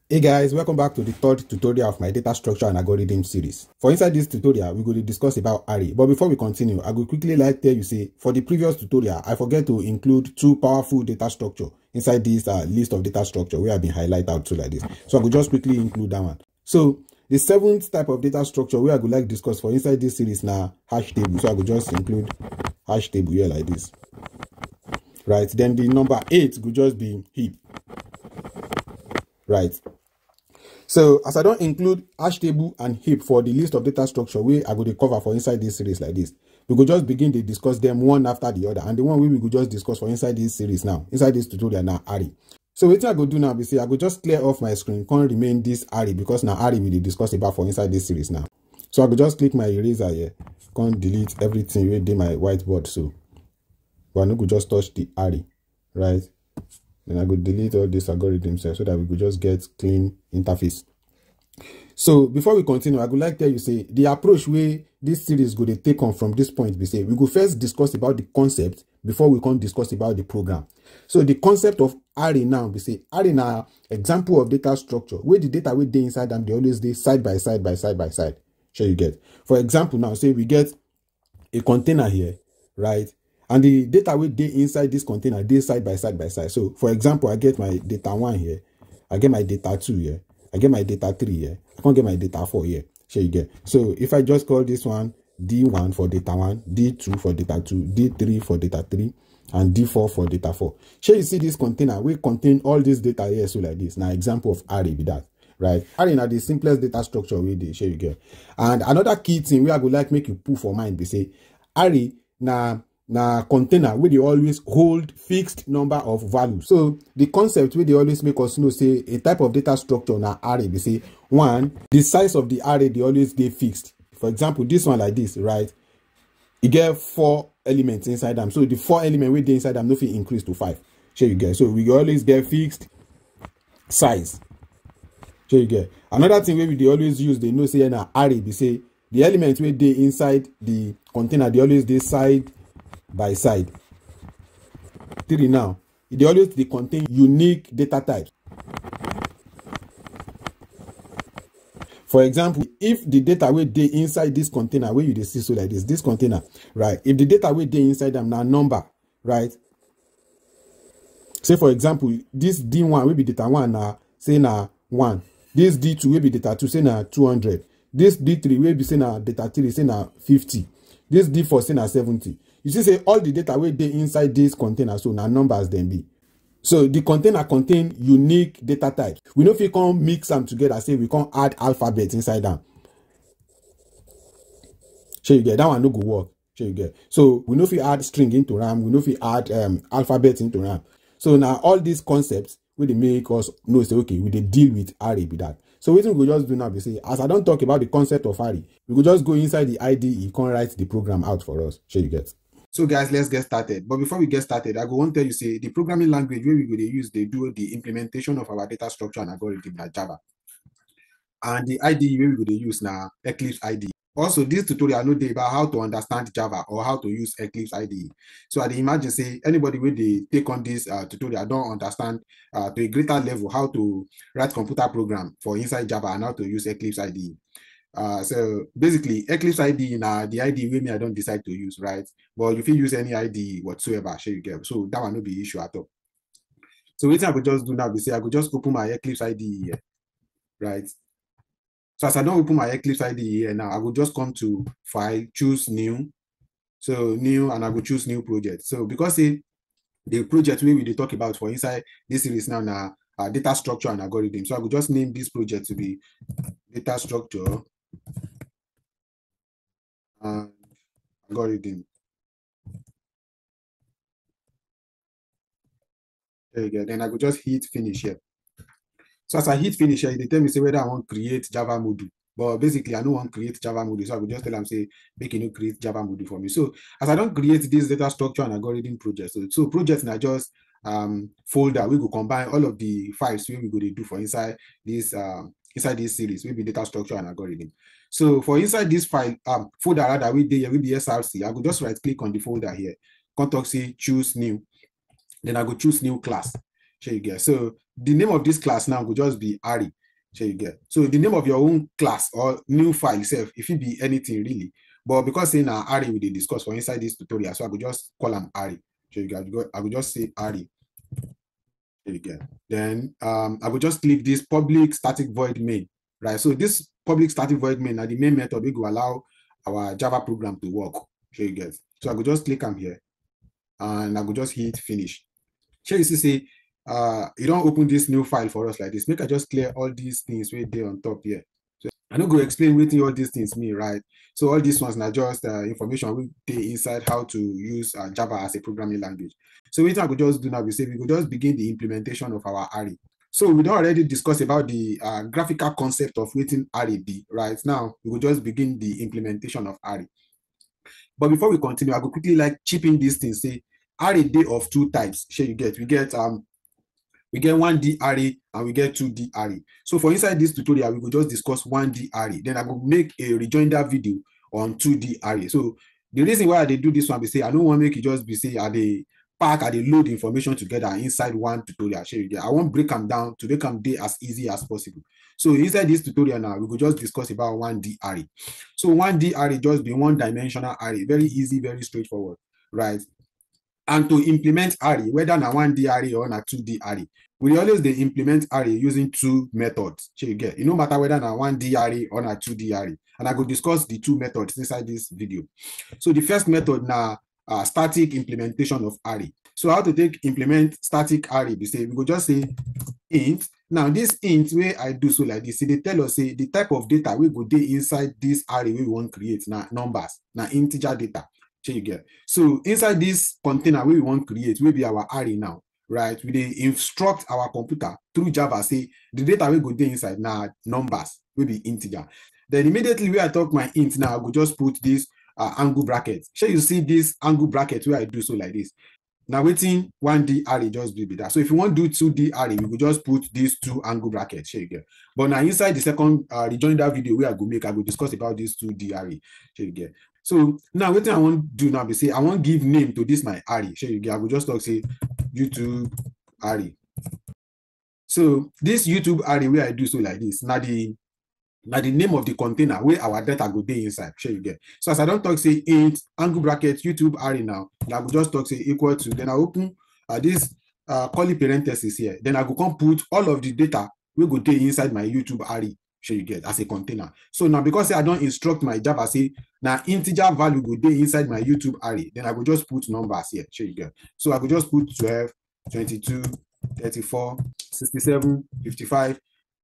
Hey guys, welcome back to the third tutorial of my data structure and algorithm series. For inside this tutorial, we're going to discuss about array. But before we continue, I will quickly like tell you say, for the previous tutorial, I forget to include two powerful data structure inside this list of data structure where I've been highlighted out to like this. So I will just quickly include that one. So the seventh type of data structure where I would like discuss for inside this series now, hash table. So I will just include hash table here like this. Right. Then the number 8 could just be heap. Right. So as I don't include hash table and heap for the list of data structure we are going to cover for inside this series like this, we could just begin to discuss them one after the other. And the one we could just discuss for inside this series now, inside this tutorial now, array. So what I go do now be say I go just clear off my screen, can't remain this array because now array we discuss about for inside this series now. So I go just click my eraser here, can't delete everything within my whiteboard. So but I no go just touch the array, right? Then I could delete all this algorithm so that we could just get clean interface. So before we continue, I would like to tell you say the approach where this series go to take on from this point, we say we go first discuss about the concept before we can discuss about the program. So the concept of array now, we say array now example of data structure where the data with they inside them they always they side by side by side by side. Sure you get. For example, now say we get a container here, right? And the data will be inside this container, they side by side by side. So for example, I get my data 1 here, I get my data 2 here, I get my data 3 here, I can't get my data 4 here. Sure you get. So if I just call this one D1 for data 1, D2 for data 2, D3 for data 3, and D4 for data 4. Sure you see this container will contain all this data here, so like this. Now example of array with that. Right, array now the simplest data structure we dey share you get. And another key thing we I would like make you put for mind be say array now container where they always hold fixed number of values. So the concept where they always make us know say a type of data structure now array they say one, the size of the array they always get fixed. For example, this one like this, right? You get 4 elements inside them. So the 4 elements where they inside them nothing increase to 5. Sure you get. So we always get fixed size. Sure you get. Another thing where they always use they know say in an array they say the elements where they inside the container they always they side by side. 3 now, they always they contain unique data types. For example, if the data where they inside this container where you see so like this container, right? If the data where they inside them now number, right? Say for example, this D1 will be data 1 now, say now 1. This D2 will be data 2, say now 200. This D3 will be say now data 3, say now 50. This D4 say now 70. You see, say all the data where they inside this container, so now numbers then be. So the container contain unique data types. We know if we can mix them together, say we can add alphabets inside them. Sure you get that one no go work. Sure you get. So we know if we add string into RAM, we know if we add alphabets into RAM. So now all these concepts where they make us know say okay, we they deal with array with that. So what we will just do now be say as I don't talk about the concept of array, we will just go inside the IDE, you can write the program out for us. Sure you get. So guys, let's get started. But before we get started, I go want to tell you say the programming language where we go to use, they do the implementation of our data structure and algorithm like Java. And the IDE where we go to use now Eclipse IDE. Also, this tutorial no dey about how to understand Java or how to use Eclipse IDE. So I imagine say anybody where they take on this tutorial don't understand to a greater level how to write computer program for inside Java and how to use Eclipse IDE. So basically, Eclipse IDE now the IDE with me I don't decide to use, right? But if you use any IDE whatsoever, sure you get. So that one no be issue at all. So what I could just do now be say I could just open my Eclipse IDE here, right? So as I don't open my Eclipse IDE here now, I will just come to File, choose New. So New, and I will choose New Project. So because the project we will talk about for inside this series now data structure and algorithm. So I will just name this project to be data structure and algorithm. There you go. Then I will just hit finish here. So as I hit finish here, they tell me say whether I want to create Java module. But basically, I don't want to create Java module. So I will just tell them say, make a new create Java module for me. So as I don't create this data structure and algorithm project, so projects are just folder. We will combine all of the files we go to do for inside this series, will be data structure and algorithm. So for inside this file folder rather we be SRC, I will just right click on the folder here, contact say choose new. Then I go choose new class. Sure you get. So the name of this class now will just be array. So you get. So the name of your own class or new file itself, if it be anything really, but because in our array we dey discuss for inside this tutorial, so I could just call them array. So you get. I could just say array. So you get. Then I will just click this public static void main, right? So this public static void main are the main method we go allow our Java program to work. So you get. So I could just click on here, and I could just hit finish. So you see, say, you don't open this new file for us like this. Make I just clear all these things right there on top here. So I don't go explain what all these things mean, right? So all these ones are just information we take inside how to use Java as a programming language. So what I could just do now, we could just begin the implementation of our array. So we don't already discuss about the graphical concept of waiting array be, right? Now we will just begin the implementation of array. But before we continue, I go quickly like chip in these things. Say array day of two types. Sure, you get. We get 1D array and we get 2D array. So for inside this tutorial, we will just discuss 1D array. Then I will make a rejoinder video on 2D array. So the reason why they do this one, be say I don't want to make it just be say they pack they load information together inside one tutorial. Sure, you get. I won't break them down to make them day as easy as possible. So inside this tutorial now, we will just discuss about 1D array. So 1D array just be one-dimensional array, very easy, very straightforward, right? And to implement array, whether na 1D array or na 2D array, we always dey implement array using two methods. So you get, it no matter whether na 1D array or na 2D array. And I go discuss the two methods inside this video. So the first method na static implementation of array. So how to take implement static array? We go just say int. Now this int where I do so like this, they tell us say the type of data we go dey inside this array we want create na numbers, na integer data. You get. So inside this container we want create will be our array now, right? We dey instruct our computer through Java say the data we go dey inside now numbers will be integer. Then immediately when I talk my int now, I go just put this angle bracket. So you see this angle bracket where I do so like this. Now waiting 1D array just be that. So if you want to do 2D array, we will just put these two angle brackets. Here you get. But now inside the second rejoinder video where I go discuss about this 2D array. Here you get. So now what I want to do now be say I want to give name to this my array. Here you get. I will just talk say YouTube array. So this YouTube array where I do so like this. Now the name of the container where our data go dey inside. Sure you get. So as I don't talk say int angle bracket YouTube array now, I will just talk say equal to. Then I open this curly parenthesis here. Then I go come put all of the data we go dey inside my YouTube array. Sure you get as a container. So now because I don't instruct my Java say now integer value go dey inside my YouTube array, then I will just put numbers here. Sure you get. So I will just put 12, 22, 34, 67, 55.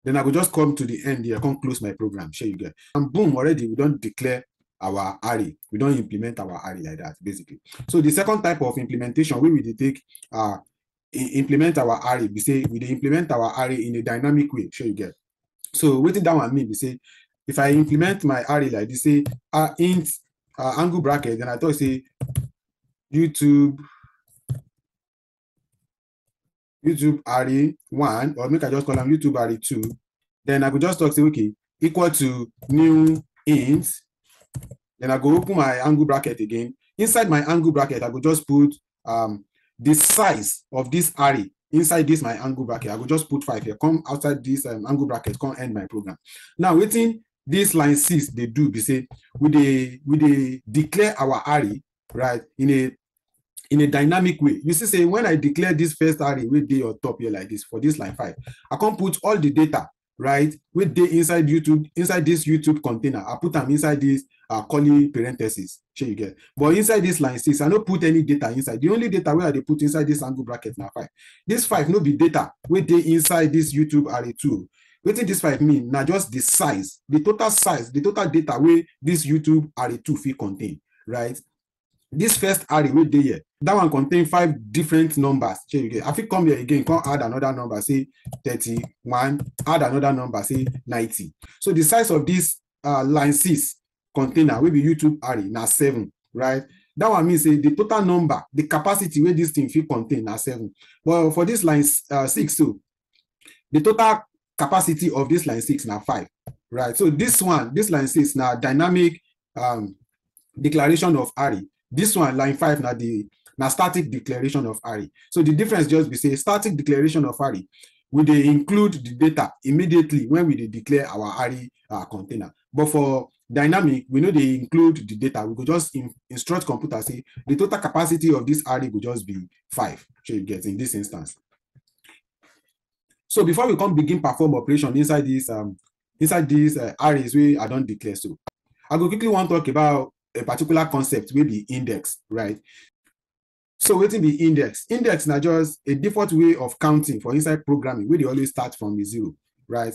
Then I will just come to the end here, come close my program. Sure you get. And boom, already we don't declare our array. We don't implement our array like that, basically. So the second type of implementation, we will take implement our array. We say we implement our array in a dynamic way. Sure you get. So what that one mean? We say if I implement my array like this, say int angle bracket, then I thought say YouTube array 1, or make I just call them YouTube array 2. Then I could just talk say okay equal to new int. Then I go open my angle bracket again. Inside my angle bracket, I could just put the size of this array inside this my angle bracket. I could just put 5 here. Come outside this angle bracket, come end my program. Now waiting this line 6 they do be say we declare our array right in a dynamic way. You see, say when I declare this first array with day on top here like this for this line 5, I can put all the data right with day inside this YouTube container. I put them inside this curly parentheses. Sure you get. But inside this line 6, I don't put any data inside. The only data where they put inside this angle bracket now 5. This 5 no be data with day inside this YouTube array 2. What did this 5 mean? Now just the size, the total data where this YouTube array 2 fee contain, right? This first array with day here, that one contain 5 different numbers. Sure you get. I come here again, come add another number, say 31, add another number, say 90. So the size of this line 6 container will be YouTube array now 7, right? That one means say the total number, the capacity where this thing fit contain now 7. But for this line 6 too, the total capacity of this line 6 now 5, right? So this line 6 now dynamic declaration of array. This one line 5 now static declaration of array. So the difference just be say static declaration of array. we dey include the data immediately when we dey declare our array container. But for dynamic, we no dey include the data. We go just instruct computer say the total capacity of this array go just be 5. So you get in this instance. So before we come begin perform operation inside these arrays wey I don declare, so I go quickly want talk about a particular concept wey be index, right? So wetin be index? Index na just a default way of counting for inside programming wey dey always start from the 0, right?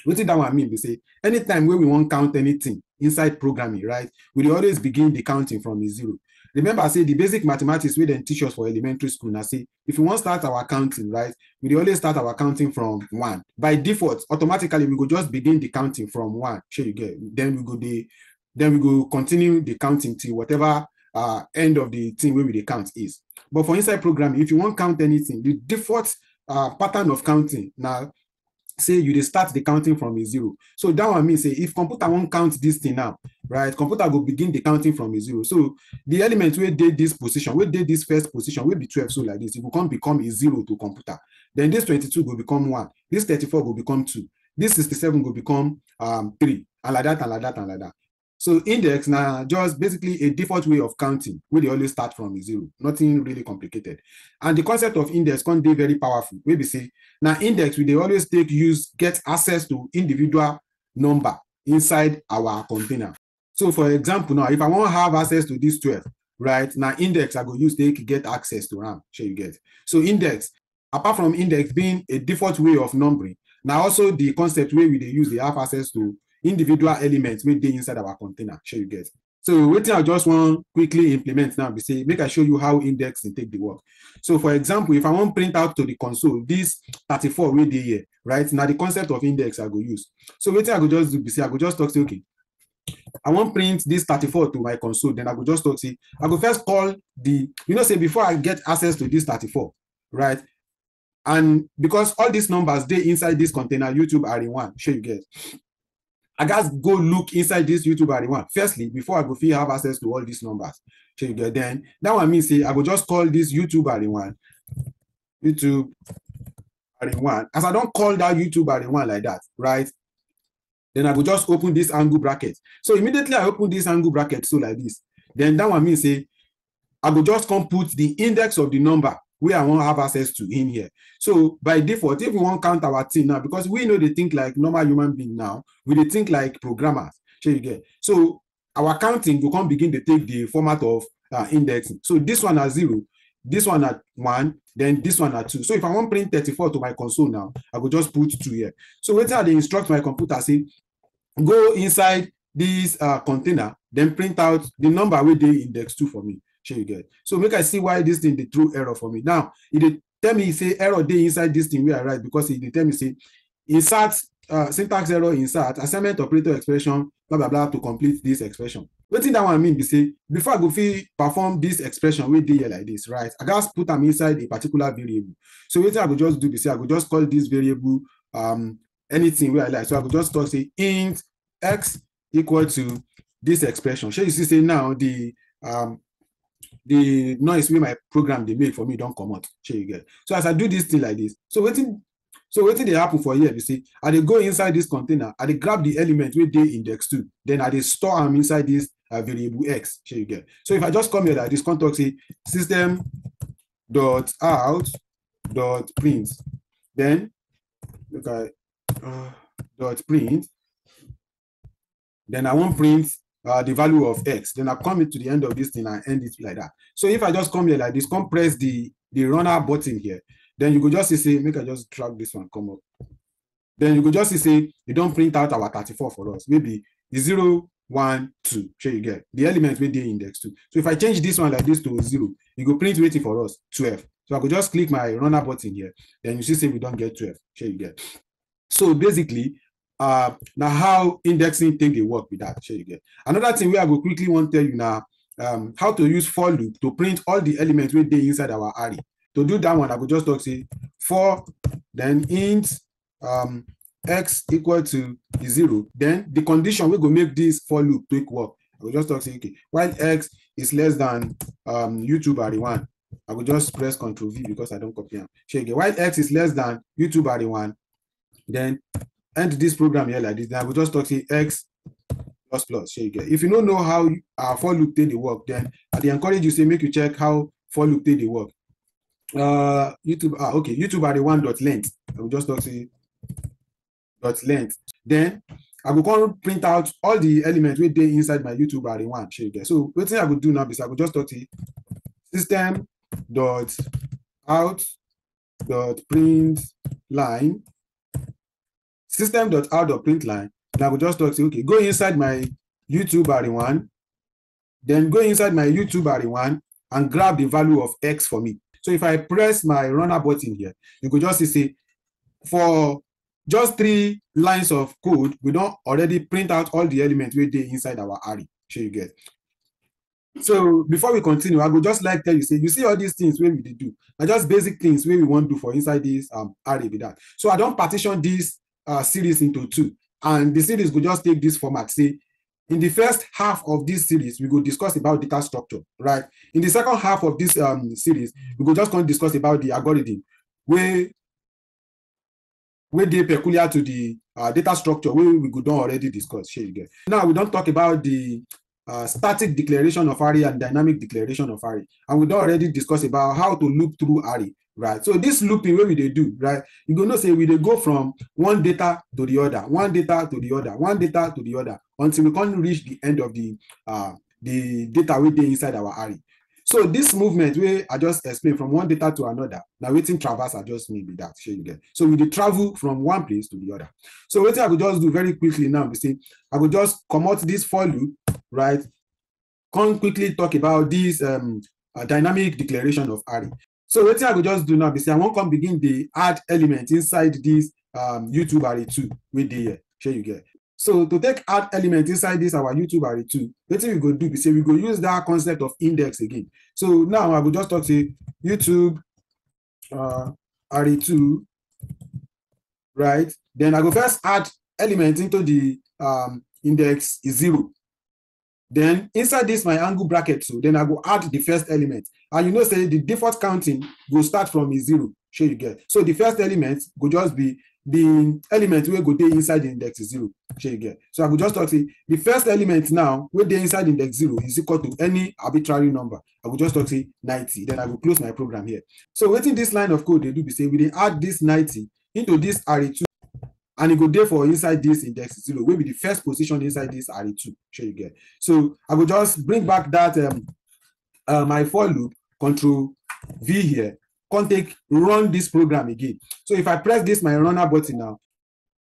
Wetin that one mean be say anytime wey we wan count anything inside programming, right, we dey always begin the counting from the 0. Remember, say the basic mathematics wey dem teach us for elementary school na say if we wan start our counting, right, we dey always start our counting from 1. By default, automatically we go just begin the counting from 1. Shey you get? Then we go continue the counting till whatever end of the thing wey we dey count is. But for inside programming, if you wan count anything, the default pattern of counting na say you dey start the counting from a 0. So that one means say if computer wan count this thing now, right, computer go begin the counting from a 0. So the element wey dey this position, wey dey this first position, wey be 12, so like this, it go come become a 0 to computer. Then this 22 go become 1. This 34 go become 2. This 67 go become 3, and like that, and like that, and like that. So index na just basically a default way of counting wey dey always start from a 0. Nothing really complicated. And the concept of index can be very powerful. Wey be say na index we dey always get access to individual number inside our container. So for example, now if I wan have access to this 12, right, na index I go use take get access to am. Shey you get? So index, apart from index being a default way of numbering, na also the concept wey we dey use dey have access to individual elements wey dey inside our container. Shey you get? So wetin I just wan quickly implement now be say make I show you how index dey take the work. So for example, if I wan print out to the console this 34 wey dey here, right, na the concept of index I go use. So wetin I go just do be say I go just talk say, okay, I wan print this 34 to my console. Then I go just talk say I go first call the, you know, say before I get access to this 34, right, and because all these numbers dey inside this container YouTube array 1, shey you get, I gats go look inside this YouTube array 1 firstly before I go fit have access to all these numbers. Shey you get? Then that one means say I go just call this YouTube array 1, YouTube array 1. As I don call that YouTube array 1 like that, right, then I go just open this angle bracket. So immediately I open this angle bracket, so like this, then that one means say I go just come put the index of the number wey I wan have access to in here. So by default, if we wan count our thing now, because we know they think like normal human being now, we dey think like programmers. Shey you get? So our counting go come begin to take the format of indexing. So this one at 0, this one at 1, then this one at 2. So if I wan print 34 to my console now, I go just put 2 here. So wetin I dey instruct my computer say go inside this container, then print out the number wey dey index 2 for me. Shey you get? So make I see why this thing dey throw error for me. Now e dey tell me say error dey inside this thing wey I write, because e dey tell me say insert syntax error, insert assignment operator expression blah blah blah to complete this expression. Wetin that one mean be say before I go fit perform this expression wey dey here like this, right, I gats put am inside a particular variable. So wetin I go just do be say I go just call this variable anything wey I like. So I go just talk say int x equal to this expression. Shey you see say now the noise wey my program dey make for me don comot. Shey you get? So as I do this thing like this, so wetin dey happen for here be say I dey go inside this container, I dey grab the element wey dey index 2, then I dey store am inside this variable x. Shey you get? So if I just come here like this, come talk say system dot out dot print, then okay, dot print, then I wan print the value of x, then I come into the end of this thing and end it like that. So if I just come here like this, come press the runner button here, then you go just see say, make I just drag this one come up, then you go just see say you don print out our 34 for us, maybe the 0 1 2. Shey you get? The element wey dey index 2. So if I change this one like this to 0, you go print wetin for us 12. So I go just click my runner button here, then you see say we don get 12. Shey you get? So basically na how indexing take dey work with that. Shey you get? Another thing wey I go quickly wan tell you na how to use for loop to print all the elements wey dey inside our array. To do that one, I go just talk say for, then int x equal to 0, then the condition wey go make this for loop take work. I go just talk say, okay, while x is less than YouTube array 1, I will just press Ctrl V because I don't copy them. Share again. While X is less than YouTube array 1, then end this program here like this. Then I will just talk to X plus plus. Share again. If you don't know how our for loop take the work, then I encourage you say make you check how for loop take the work. YouTube, okay, YouTube array 1 dot length. I will just talk to dot length. Then I will come print out all the elements wey dey inside my YouTube array 1. Share again. So what I will do now is I will just talk to system dot out dot print line, system dot out dot print line. And I will just talk to okay, go inside my YouTube array 1, then go inside my YouTube array 1 and grab the value of X for me. So if I press my runner button here, you could just see for just 3 lines of code, we don't already print out all the elements wey dey inside our array. Sure you get. So before we continue, I would just like tell you, say, you see all these things where we do, now just basic things where we want to do for inside this array with that. So I don't partition this series into 2, and the series will just take this format. Say, in the first half of this series, we will discuss about data structure, right? In the second half of this series, we will just discuss about the algorithm where they peculiar to the data structure where we could don't already discuss. Now we don't talk about the static declaration of array and dynamic declaration of array, and we don't already discuss about how to loop through array, right? So this looping where we they do, right? You gonna say we they go from one data to the other, one data to the other, one data to the other, until we can reach the end of the data we they inside our array. So this movement where I just explained from one data to another, now waiting traversal just mean with that. So we dey travel from one place to the other. So what I will just do very quickly now, we say I will just come out this for loop, right? Come quickly talk about this dynamic declaration of array. So what I will just do now, we say I won't come begin the add element inside this YouTube array 2 with the here you get. So to take add element inside this our YouTube array 2, what we go do, we say we go use that concept of index again. So now I will just talk to YouTube array 2, right? Then I go first add element into the index is 0. Then inside this my angle bracket, so then I go add the first element. And you know, say the default counting will start from is 0. Sure you get. So the first element will just be the element where go dey inside the index is 0. Sure you get. So I will just talk to the first element now where dey inside the index 0 is equal to any arbitrary number. I will just talk to 90. Then I will close my program here. So waiting this line of code they do, we say we dey add this 90 into this array 2. And it go there for inside this index 0, will be the first position inside this array 2. Sure you get. So I will just bring back that my for loop, Ctrl V here, run this program again. So if I press this my runner button now,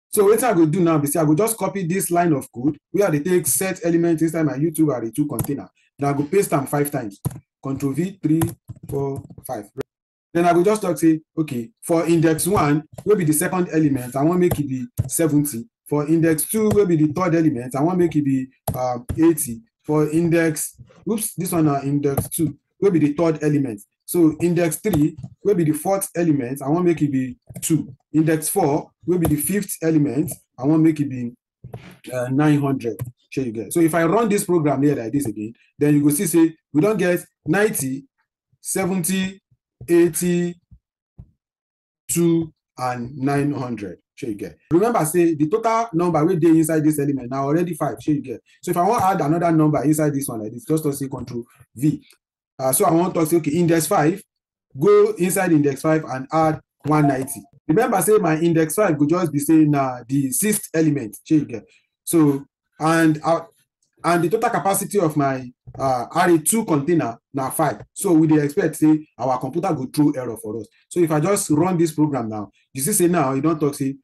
so what I will do now is I will just copy this line of code where they take set element inside my YouTube array 2 container. Then I will paste them 5 times. Ctrl V 3, 4, 5. Then I will just talk say, okay, for index 1, will be the second element, I want to make it be 70. For index 2, will be the third element, I want to make it be 80. For index, this one index 2, will be the third element. So index 3 will be the fourth element, I want to make it be 2. Index 4 will be the fifth element, I want to make it be 900. Sure you get. So if I run this program here like this again, then you go see, say, we don't get 90, 70, 80, 2, and 900. Sure you get. Remember, say the total number we dey inside this element now already 5. Sure you get. So if I want to add another number inside this one like this, just to say Ctrl V. So I want to say, okay, index 5, go inside index 5 and add 190. Remember, say my index 5 could just be saying the 6th element. Sure you get. So and the total capacity of my array 2 container now 5. So we dey expect say our computer go throw error for us. So if I just run this program now, you see say now you don't talk say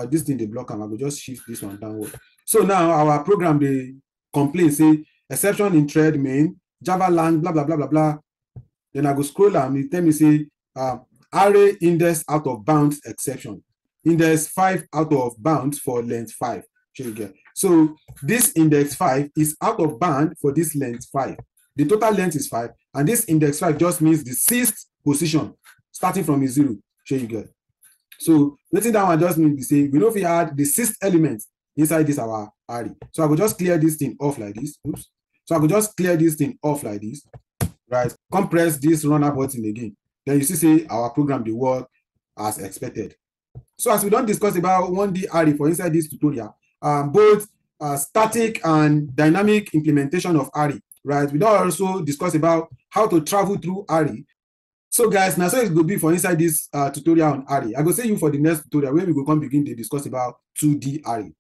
this thing they block and I will just shift this one downward. So now our program they complain say exception in thread main Java lang blah blah blah blah blah. Then I go scroll and it tell me say array index out of bounds exception. Index 5 out of bounds for length 5. Sure you get. So this index 5 is out of bound for this length 5. The total length is 5, and this index 5 just means the 6th position starting from a 0. Sure you get. So waiting that one just means we say we know if we add the 6th element inside this our array. So I will just clear this thing off like this. Oops. So I will just clear this thing off like this. right? Come press this runner button again. Then you see say our program dey work as expected. So as we don discuss about 1D array for inside this tutorial, both static and dynamic implementation of array, right? We don also discuss about how to travel through array. So guys, now so it go be for inside this tutorial on array. I go see you for the next tutorial where we go come begin to discuss about 2D array.